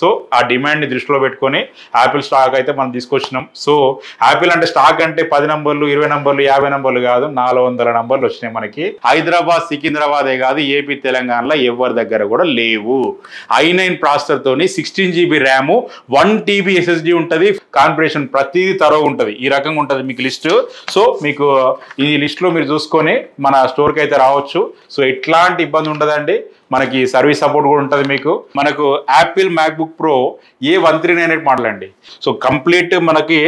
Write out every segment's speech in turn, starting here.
So ఆ డిమాండ్ని దృష్టిలో పెట్టుకొని యాపిల్ స్టాక్ అయితే మనం తీసుకొచ్చినాం. సో యాపిల్ అంటే స్టాక్ అంటే 10 నంబర్లు 20 నంబర్లు 50 నంబర్లు కాదు, 400 నంబర్లు వచ్చినాయి మనకి. హైదరాబాద్ సికింద్రాబాదే కాదు, ఏపీ తెలంగాణలో ఎవరి దగ్గర కూడా లేవు. i9 ప్రాసెసర్ తోని 16 GB ర్యామ్ 1 TB SSD ఉంటుంది. కాన్ఫిగరేషన్ ప్రతిదీ తరో ఉంటుంది. ఈ రకంగా ఉంటుంది మీకు లిస్ట్. సో మీకు ఈ లిస్ట్లో మీరు చూసుకొని మన స్టోర్కి అయితే రావచ్చు. సో ఎట్లాంటి ఇబ్బంది ఉండదండి. మనకి సర్వీస్ సపోర్ట్ కూడా ఉంటుంది మీకు. మనకు Apple MacBook pro A1398 model అండి. సో కంప్లీట్ మనకి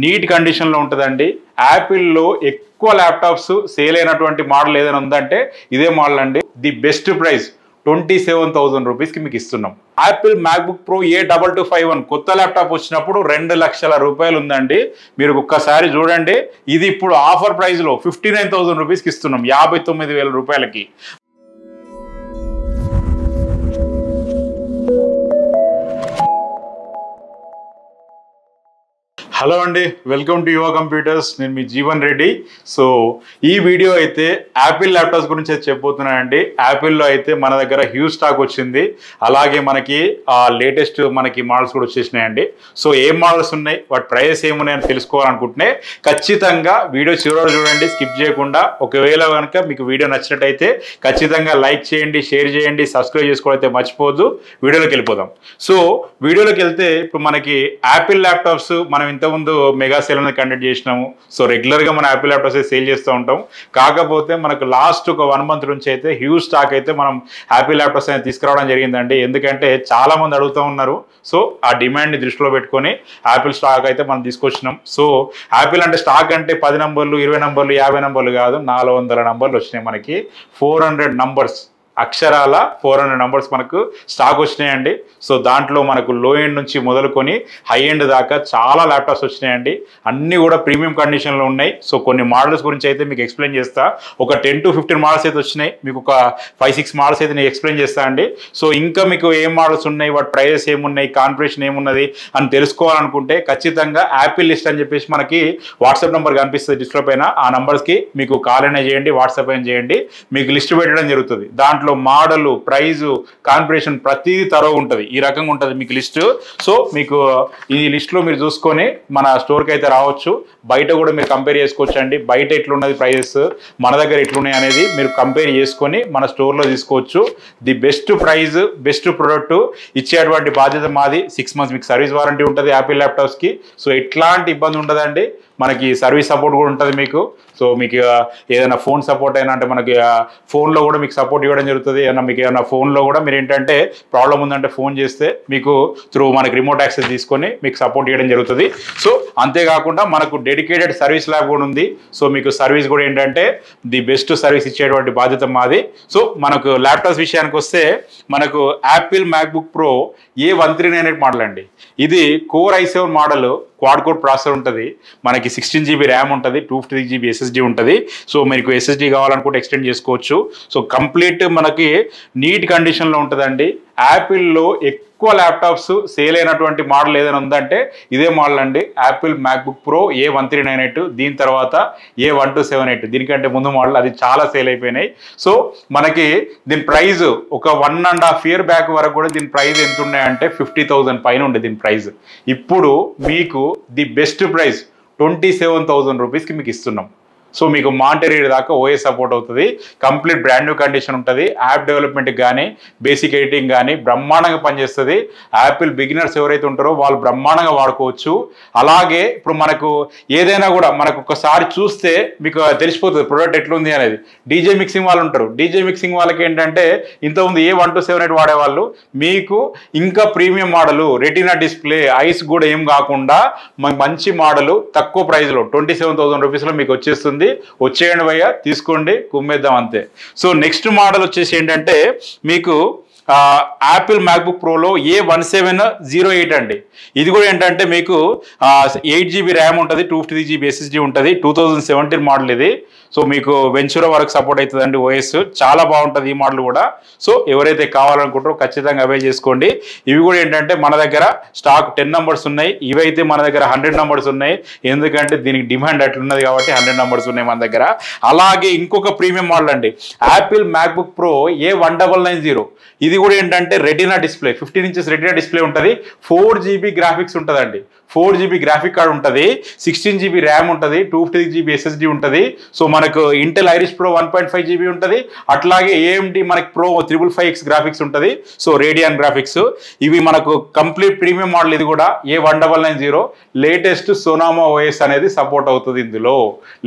నీట్ కండిషన్లో ఉంటుందండి. యాపిల్లో ఎక్కువ ల్యాప్టాప్స్ సేల్ అయినటువంటి మోడల్ ఏదైనా ఉందంటే ఇదే మోడల్ అండి. ది బెస్ట్ ప్రైస్ 27,000 రూపీస్కి మీకు ఇస్తున్నాం. యాపిల్ మ్యాక్బుక్ ప్రో A2251 కొత్త ల్యాప్టాప్ వచ్చినప్పుడు 2 లక్షల రూపాయలు ఉందండి. మీరు ఒక్కసారి చూడండి. ఇది ఇప్పుడు ఆఫర్ ప్రైస్లో 59,000 రూపీస్కి ఇస్తున్నాం, 59,000 రూపాయలకి. హలో అండి, వెల్కమ్ టు యువ కంప్యూటర్స్. నేను మీ జీవన్ రెడ్డి. సో ఈ వీడియో అయితే యాపిల్ ల్యాప్టాప్స్ గురించి అయితే చెప్పబోతున్నానండి. యాపిల్లో అయితే మన దగ్గర హ్యూజ్ స్టాక్ వచ్చింది. అలాగే మనకి లేటెస్ట్ మనకి మోడల్స్ కూడా వచ్చేసినాయండి. సో ఏం మోడల్స్ ఉన్నాయి, వాటి ప్రైస్ ఏమున్నాయని తెలుసుకోవాలనుకుంటున్నా ఖచ్చితంగా వీడియో చివరి చూడండి, స్కిప్ చేయకుండా. ఒకవేళ కనుక మీకు వీడియో నచ్చినట్టయితే ఖచ్చితంగా లైక్ చేయండి, షేర్ చేయండి, సబ్స్క్రైబ్ చేసుకోవడం అయితే మర్చిపోవద్దు. వీడియోలోకి వెళ్ళిపోదాం. సో వీడియోలోకి వెళ్తే ఇప్పుడు మనకి యాపిల్ ల్యాప్టాప్స్ మనం ఇంతకుముందు మెగా సేల్ అనేది కండక్ట్ చేసినాము. సో రెగ్యులర్గా మన యాపిల్ ల్యాప్టాప్స్ సేల్ చేస్తూ ఉంటాం. కాకపోతే మనకు లాస్ట్ ఒక 1 మంత్ నుంచి అయితే హ్యూజ్ స్టాక్ అయితే మనం యాపిల్ ల్యాప్టాప్స్ అనేది తీసుకురావడం జరిగిందండి. ఎందుకంటే చాలా మంది అడుగుతూ ఉన్నారు. సో ఆ డిమాండ్ని దృష్టిలో పెట్టుకొని యాపిల్ స్టాక్ అయితే మనం తీసుకొచ్చినాం. సో యాపిల్ అంటే స్టాక్ అంటే 10 నంబర్లు 20 నంబర్లు 50 నంబర్లు కాదు, 400 నంబర్లు వచ్చినాయి మనకి. 400 నంబర్స్ అక్షరాల 400 నంబర్స్ మనకు స్టాక్ వచ్చినాయండి. సో దాంట్లో మనకు లో ఎండ్ నుంచి మొదలుకొని హై ఎండ్ దాకా చాలా ల్యాప్టాప్స్ వచ్చినాయండి. అన్నీ కూడా ప్రీమియం కండిషన్లో ఉన్నాయి. సో కొన్ని మోడల్స్ గురించి అయితే మీకు ఎక్స్ప్లెయిన్ చేస్తా. ఒక 10 to 15 మోడల్స్ అయితే వచ్చినాయి. మీకు ఒక 5-6 మోడల్స్ అయితే నేను ఎక్స్ప్లెయిన్ చేస్తా అండి. సో ఇంకా మీకు ఏం మోడల్స్ ఉన్నాయి, వాటి ప్రైజెస్ ఏమున్నాయి, కాన్ఫిగరేషన్ ఏమున్నది అని తెలుసుకోవాలనుకుంటే ఖచ్చితంగా యాపిల్ లిస్ట్ అని చెప్పేసి మనకి వాట్సాప్ నెంబర్ కనిపిస్తుంది డిస్ప్లే పైన. ఆ నెంబర్స్కి మీకు కాల్ అయినా చేయండి, వాట్సాప్ అయినా చేయండి, మీకు లిస్ట్ పెట్టడం జరుగుతుంది. దాంట్లో మోడల్, ప్రైజు, కాన్ఫిగరేషన్ ప్రతిదీ తరో ఉంటుంది. ఈ రకంగా ఉంటుంది మీకు లిస్ట్. సో మీకు ఈ లిస్ట్లో మీరు చూసుకొని మన స్టోర్కి అయితే రావచ్చు. బయట కూడా మీరు కంపేర్ చేసుకోవచ్చు అండి. బయట ఎట్లున్నది ప్రైజెస్, మన దగ్గర ఎట్లున్నాయి అనేది మీరు కంపేర్ చేసుకొని మన స్టోర్లో తీసుకోవచ్చు. The best price, best product ఇచ్చేటువంటి బాధ్యత మాది. 6 months మీకు సర్వీస్ వారంటీ ఉంటుంది యాపిల్ ల్యాప్టాప్స్కి. సో ఎట్లాంటి ఇబ్బంది ఉండదండి. మనకి సర్వీస్ సపోర్ట్ కూడా ఉంటుంది మీకు. సో మీకు ఏదైనా ఫోన్ సపోర్ట్ అయినా అంటే మనకి ఫోన్లో కూడా మీకు సపోర్ట్ ఇవ్వడం జరుగుతుంది. ఏదైనా మీకు ఏదైనా ఫోన్లో కూడా మీరు ఏంటంటే ప్రాబ్లం ఉందంటే ఫోన్ చేస్తే మీకు త్రూ మనకి రిమోట్ యాక్సెస్ తీసుకొని మీకు సపోర్ట్ ఇవ్వడం జరుగుతుంది. సో అంతేకాకుండా మనకు డెడికేటెడ్ సర్వీస్ ల్యాబ్ కూడా ఉంది. సో మీకు సర్వీస్ కూడా ఏంటంటే ది బెస్ట్ సర్వీస్ ఇచ్చేటువంటి బాధ్యత మాది. సో మనకు ల్యాప్టాప్స్ విషయానికి వస్తే మనకు Apple MacBook pro A1398 model అండి. ఇది core i7 model, quad core processor ఉంటుంది. మనకి 16 GB ర్యామ్ ఉంటుంది, 256 GB SSD ఉంటుంది. సో మీకు SSD కావాలనుకుంటే ఎక్స్టెండ్ చేసుకోవచ్చు. సో కంప్లీట్ మనకి నీట్ కండిషన్లో ఉంటుందండి. యాపిల్లో ఎక్కువ ల్యాప్టాప్స్ సేల్ అయినటువంటి మోడల్ ఏదైనా ఉందంటే ఇదే మోడల్ అండి. Apple MacBook pro A1398. దీని తర్వాత A1278, దీనికంటే ముందు మోడల్, అది చాలా సేల్ అయిపోయినాయి. సో మనకి దీని ప్రైజ్ ఒక 1.5 year బ్యాక్ వరకు కూడా దీని ప్రైజ్ ఎంత ఉన్నాయంటే 50,000 పైన ఉండే దీని ప్రైజ్. ఇప్పుడు మీకు ది బెస్ట్ ప్రైస్ 27,000 రూపీస్కి మీకు ఇస్తున్నాం. సో మీకు మాంటరీ దాకా ఓఎస్ సపోర్ట్ అవుతుంది. కంప్లీట్ బ్రాండ్ న్యూ కండిషన్ ఉంటుంది. యాప్ డెవలప్మెంట్కి కానీ బేసిక్ ఎడిటింగ్ కానీ బ్రహ్మాండంగా పనిచేస్తుంది. యాపిల్ బిగినర్స్ ఎవరైతే ఉంటారో వాళ్ళు బ్రహ్మాండంగా వాడుకోవచ్చు. అలాగే ఇప్పుడు మనకు ఏదైనా కూడా మనకు ఒకసారి చూస్తే మీకు తెలిసిపోతుంది ప్రొడక్ట్ ఎట్లుంది అనేది. డీజే మిక్సింగ్ వాళ్ళు ఉంటారు. డీజే మిక్సింగ్ వాళ్ళకి ఏంటంటే ఇంతకుముందు A1278 వాడేవాళ్ళు, మీకు ఇంకా premium model, retina display, ice కూడా ఏం కాకుండా మంచి మోడలు తక్కువ ప్రైస్లో 27,000 రూపీస్లో మీకు వచ్చేస్తుంది. వచ్చేయండి భయ్య, తీసుకోండి, కుమ్మేద్దాం అంతే. సో నెక్స్ట్ మోడల్ వచ్చేసి ఏంటంటే మీకు యాపిల్ మ్యాక్బుక్ ప్రోలో A1708 అండి. ఇది కూడా ఏంటంటే మీకు 8 GB ర్యామ్ ఉంటుంది, 256 GB SSD ఉంటుంది. 2017 మోడల్ ఇది. సో మీకు వెంచురా వరకు సపోర్ట్ అవుతుందండి ఓఎస్. చాలా బాగుంటుంది ఈ మోడల్ కూడా. సో ఎవరైతే కావాలనుకుంటారో ఖచ్చితంగా అవైల్ చేసుకోండి. ఇవి కూడా ఏంటంటే మన దగ్గర స్టాక్ 10 నంబర్స్ ఉన్నాయి. ఇవైతే మన దగ్గర 100 నంబర్స్ ఉన్నాయి. ఎందుకంటే దీనికి డిమాండ్ అట్లున్నది కాబట్టి 100 నంబర్స్ ఉన్నాయి మన దగ్గర. అలాగే ఇంకొక ప్రీమియం మోడల్ అండి, యాపిల్ మ్యాక్బుక్ ప్రో A1990. ఇది కూడా ఏంటంటే retina display, 15 inches retina display ఉంటుంది, 4GB గ్రాఫిక్స్ ఉంటుందండి, 4GB గ్రాఫిక్ కార్డ్ ఉంటుంది, 16GB ర్యామ్ ఉంటుంది, 256GB SSD ఉంటుంది. సో మనకు ఇంటెల్ ఐరిస్ ప్రో 1.5GB ఉంటుంది, అట్లాగే AMD మనకి ప్రో 555X గ్రాఫిక్స్ ఉంటుంది. సో రేడియన్ గ్రాఫిక్స్ ఇవి మనకు కంప్లీట్ ప్రీమియం మోడల్. ఇది కూడా A1990 లేటెస్ట్ సోనామా ఓఎస్ అనేది సపోర్ట్ అవుతుంది, ఇందులో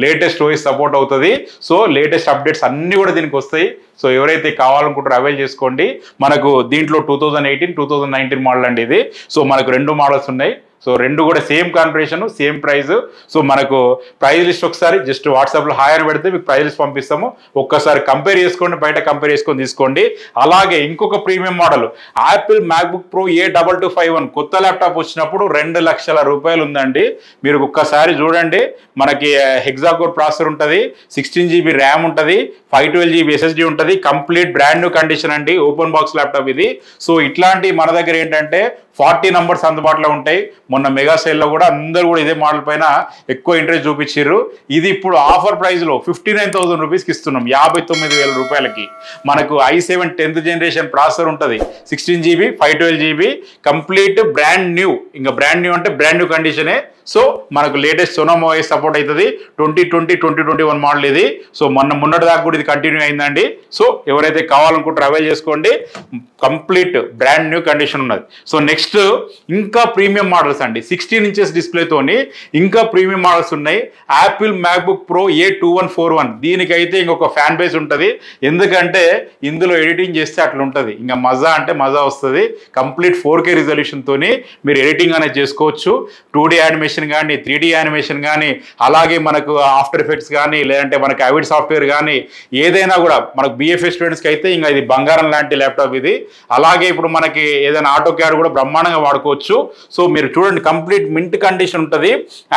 లేటెస్ట్ ఓఎస్ సపోర్ట్ అవుతుంది. సో లేటెస్ట్ అప్డేట్స్ అన్నీ కూడా దీనికి వస్తాయి. సో ఎవరైతే కావాలనుకుంటారో అవైల్ చేసుకోండి. మనకు దీంట్లో 2018, 2019 మోడల్ అండి ఇది. సో మనకు 2 మోడల్స్ ఉన్నాయి. సో 2 కూడా same configuration, same price. So మనకు ప్రైస్ లిస్ట్ ఒకసారి జస్ట్ వాట్సాప్లో హాయ్ అని పెడితే మీకు ప్రైస్ లిస్ట్ పంపిస్తాము. ఒక్కసారి కంపేర్ చేసుకోండి, బయట కంపేర్ చేసుకొని తీసుకోండి. అలాగే ఇంకొక premium model Apple MacBook pro A2251 కొత్త ల్యాప్టాప్ వచ్చినప్పుడు 2 లక్షల రూపాయలు ఉందండి. మీరు ఒక్కసారి చూడండి. మనకి హెక్సాకోర్ ప్రాసెసర్ ఉంటుంది, 16GB ర్యామ్ ఉంటుంది, 512GB SSD ఉంటుంది, కంప్లీట్ బ్రాండ్ న్యూ కండిషన్ అండి, ఓపెన్ బాక్స్ ల్యాప్టాప్ ఇది. సో ఇట్లాంటి మన దగ్గర ఏంటంటే 40 నంబర్స్ అందుబాటులో ఉంటాయి. మొన్న మెగా సేల్లో కూడా అందరూ కూడా ఇదే మోడల్ పైన ఎక్కువ ఇంట్రెస్ట్ చూపించారు. ఇది ఇప్పుడు ఆఫర్ ప్రైస్లో 59,000 రూపీస్కి ఇస్తున్నాం, 59,000 రూపాయలకి. మనకు i7 10th జనరేషన్ ప్రాసెసర్ ఉంటుంది, 16GB 512GB complete brand new. ఇంకా బ్రాండ్ న్యూ అంటే బ్రాండ్ న్యూ కండిషనే. సో మనకు లేటెస్ట్ సోనామా ఓఎస్ సపోర్ట్ అవుతుంది, 2020, 2021 మోడల్ ఇది. సో మొన్నటి దాకా కూడా ఇది కంటిన్యూ అయిందండి. సో ఎవరైతే కావాలనుకుంటారో అవైల్ చేసుకోండి, కంప్లీట్ బ్రాండ్ న్యూ కండిషన్ ఉన్నది. సో నెక్స్ట్ ఇంకా ప్రీమియం మోడల్స్ అండి, 16 ఇంచెస్ డిస్ప్లేతోని ఇంకా ప్రీమియం మోడల్స్ ఉన్నాయి. యాపిల్ మ్యాక్బుక్ ప్రో A2141 దీనికైతే ఇంకొక ఫ్యాన్ బేస్ ఉంటుంది. ఎందుకంటే ఇందులో ఎడిటింగ్ చేస్తే అట్లా ఉంటుంది, ఇంకా మజా అంటే మజా వస్తుంది. కంప్లీట్ 4K రిజల్యూషన్తోని మీరు ఎడిటింగ్ అనేది చేసుకోవచ్చు. 2D యానిమేషన్ కానీ, 3D యానిమేషన్ కానీ, అలాగే మనకు ఆఫ్టర్ ఎఫెక్ట్స్ కానీ, లేదంటే మనకు అవిడ్ సాఫ్ట్వేర్ కానీ ఏదైనా కూడా మనకు BFA స్టూడెంట్స్కి అయితే ఇంకా ఇది బంగారం లాంటి ల్యాప్టాప్ ఇది. అలాగే ఇప్పుడు మనకి ఏదైనా ఆటో క్యాడ్ కూడా బ్రహ్మాండంగా వాడుకోవచ్చు. సో మీరు చూడండి, కంప్లీట్ మింట్ కండిషన్ ఉంటుంది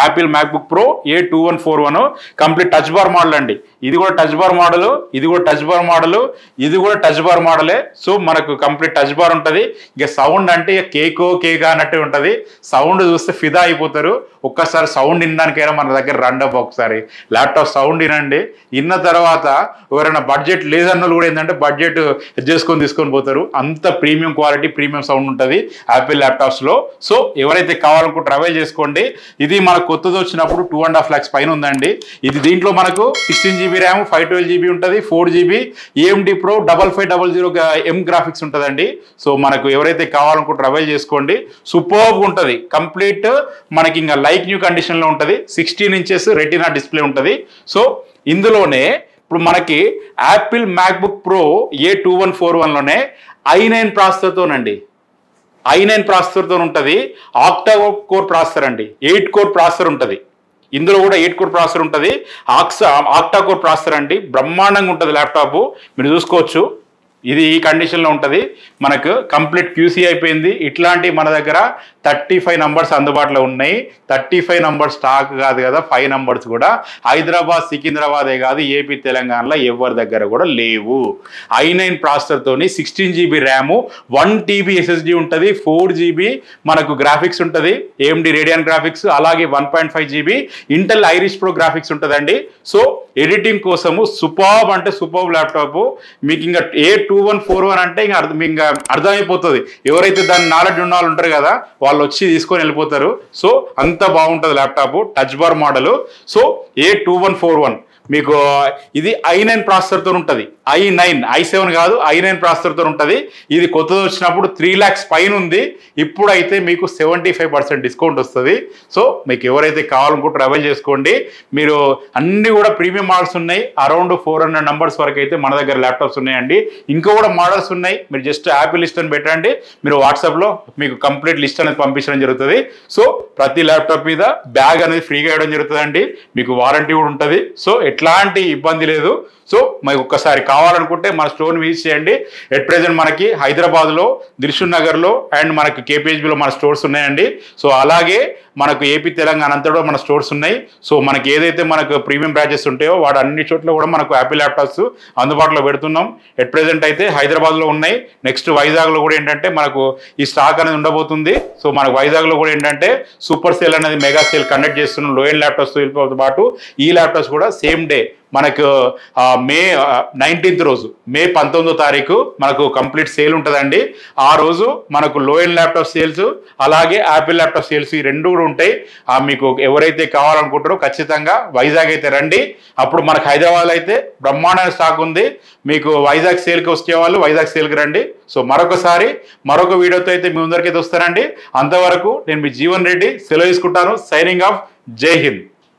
Apple MacBook pro A2141 complete touch bar model అండి. ఇది కూడా టచ్ బార్ మోడల్, ఇది కూడా టచ్ బార్ మోడల్, ఇది కూడా టచ్ బార్ మోడలే. సో మనకు కంప్లీట్ టచ్ బార్ ఉంటుంది. ఇక సౌండ్ అంటే కేకా అన్నట్టు ఉంటుంది. సౌండ్ చూస్తే ఫిదా అయిపోతారు. ఒక్కసారి సౌండ్ వినడానికైనా మన దగ్గర రండప్, ఒకసారి ల్యాప్టాప్ సౌండ్ వినండి. విన్న తర్వాత ఎవరైనా బడ్జెట్ లేదన్న కూడా ఏంటంటే బడ్జెట్ తీసుకొని పోతారు. అంత ప్రీమియం క్వాలిటీ, ప్రీమియం సౌండ్ ఉంటుంది యాపిల్ ల్యాప్టాప్స్లో. సో ఎవరైతే కావాలనుకుంటే అవైల్ చేసుకోండి. ఇది మనకు కొత్తది వచ్చినప్పుడు 2.5 lakhs పైన ఉందండి. ఇది దీంట్లో మనకు 16GB ర్యామ్, 512GB ఉంటుంది, 4GB AMD pro 5500M graphics ఉంటుందండి. సో మనకు ఎవరైతే కావాలనుకుంటారో అవైల్ చేసుకోండి. సూపర్గా ఉంటుంది, కంప్లీట్ మనకి ఇంకా లైక్ న్యూ కండిషన్లో ఉంటుంది. 16 ఇంచెస్ రెటీనా డిస్ప్లే ఉంటుంది. సో ఇందులోనే ఇప్పుడు మనకి యాపిల్ మ్యాక్బుక్ ప్రో A2141లోనే i9 ప్రాసెసర్తోనండి, i9 ప్రాసెసర్తో ఉంటుంది. ఆక్టా కోర్ ప్రాసెసర్ అండి, 8 కోర్ ప్రాసెసర్ ఉంటుంది. ఇందులో కూడా 8 కోర్ ప్రాసెసర్ ఉంటుంది, ఆక్టా కోర్ ప్రాసెసర్ అండి. బ్రహ్మాండంగా ఉంటుంది ల్యాప్టాప్, మీరు చూసుకోవచ్చు. ఇది ఈ కండిషన్లో ఉంటుంది. మనకు కంప్లీట్ QC అయిపోయింది. ఇట్లాంటి మన దగ్గర 35 నంబర్స్ అందుబాటులో ఉన్నాయి. 35 నంబర్స్ స్టాక్ కాదు కదా, 5 నంబర్స్ కూడా హైదరాబాద్, సికింద్రాబాదే కాదు, ఏపీ, తెలంగాణలో ఎవరి దగ్గర కూడా లేవు. i9 ప్రాసెసర్తోని 16GB RAM, 1TB SSD ఉంటుంది, 4GB మనకు గ్రాఫిక్స్ ఉంటుంది, AMD రేడియన్ గ్రాఫిక్స్, అలాగే 1.5GB Intel iris pro graphics ఉంటుందండి. సో ఎడిటింగ్ కోసము సూపర్బ్ అంటే సూపర్బ్ ల్యాప్టాప్. మీకు ఇంకా A2141 అంటే ఇంకా అర్థమైపోతుంది. ఎవరైతే దాని నాలెడ్జ్ ఉన్న వాళ్ళు ఉంటారు కదా, వాళ్ళు వచ్చి తీసుకొని వెళ్ళిపోతారు. సో అంత బాగుంటుంది laptop, touch bar model. So A2141 మీకు ఇది i9 ప్రాసెసర్తో ఉంటుంది. i7 కాదు, i9 ప్రాసెసర్తో ఉంటుంది. ఇది కొత్తది వచ్చినప్పుడు 3 lakhs పైన ఉంది. ఇప్పుడైతే మీకు 75% డిస్కౌంట్ వస్తుంది. సో మీకు ఎవరైతే కావాలనుకుంటారో అవైల్ చేసుకోండి. మీరు అన్ని కూడా ప్రీమియం మోడల్స్ ఉన్నాయి. అరౌండ్ 400 నంబర్స్ వరకు అయితే మన దగ్గర ల్యాప్టాప్స్ ఉన్నాయండి. ఇంకా కూడా మోడల్స్ ఉన్నాయి. మీరు జస్ట్ యాపిల్ లిస్ట్ అని పెట్టండి, మీరు వాట్సాప్లో మీకు కంప్లీట్ లిస్ట్ అనేది పంపించడం జరుగుతుంది. సో ప్రతి ల్యాప్టాప్ మీద బ్యాగ్ అనేది ఫ్రీగా ఇవ్వడం జరుగుతుందండి. మీకు వారంటీ కూడా ఉంటుంది. సో ఎట్లాంటి ఇబ్బంది లేదు. సో మీకు ఒక్కసారి కావాలనుకుంటే మన స్టోర్ని విజిట్ చేయండి. ఎట్ ప్రెజెంట్ మనకి హైదరాబాద్లో, దిల్షుక్ నగర్లో అండ్ మనకి KPHBలో మన స్టోర్స్ ఉన్నాయండి. సో అలాగే మనకు ఏపీ, తెలంగాణ అంతటా మన స్టోర్స్ ఉన్నాయి. సో మనకి ఏదైతే మనకు ప్రీమియం బ్రాంచెస్ ఉంటాయో వాడు అన్ని చోట్ల కూడా మనకు యాపిల్ ల్యాప్టాప్స్ అందుబాటులో పెడుతున్నాం. ఎట్ ప్రెజెంట్ అయితే హైదరాబాద్లో ఉన్నాయి. నెక్స్ట్ వైజాగ్లో కూడా ఏంటంటే మనకు ఈ స్టాక్ అనేది ఉండబోతుంది. సో మనకు వైజాగ్లో కూడా ఏంటంటే సూపర్ సేల్ అనేది మెగా సేల్ కండక్ట్ చేస్తున్నాం. లో ఎండ్ ల్యాప్టాప్స్తో పాటు ఈ ల్యాప్టాప్స్ కూడా సేమ్ డే మనకు మే 19th రోజు, మే 19వ తారీఖు మనకు కంప్లీట్ సేల్ ఉంటుందండి. ఆ రోజు మనకు లో ఎండ్ ల్యాప్టాప్ సేల్స్ అలాగే యాపిల్ ల్యాప్టాప్ సేల్స్ ఈ రెండు కూడా ఉంటాయి. మీకు ఎవరైతే కావాలనుకుంటారో ఖచ్చితంగా వైజాగ్ అయితే రండి. అప్పుడు మనకు హైదరాబాద్ అయితే బ్రహ్మాండమైన స్టాక్ ఉంది. మీకు వైజాగ్ సేల్కి వచ్చే వాళ్ళు వైజాగ్ సేల్కి రండి. సో మరొకసారి మరొక వీడియోతో అయితే మీ ముందరికైతే వస్తానండి. అంతవరకు నేను మీ జీవన్ రెడ్డి సెలవు తీసుకుంటాను. Signing off. జై హింద్.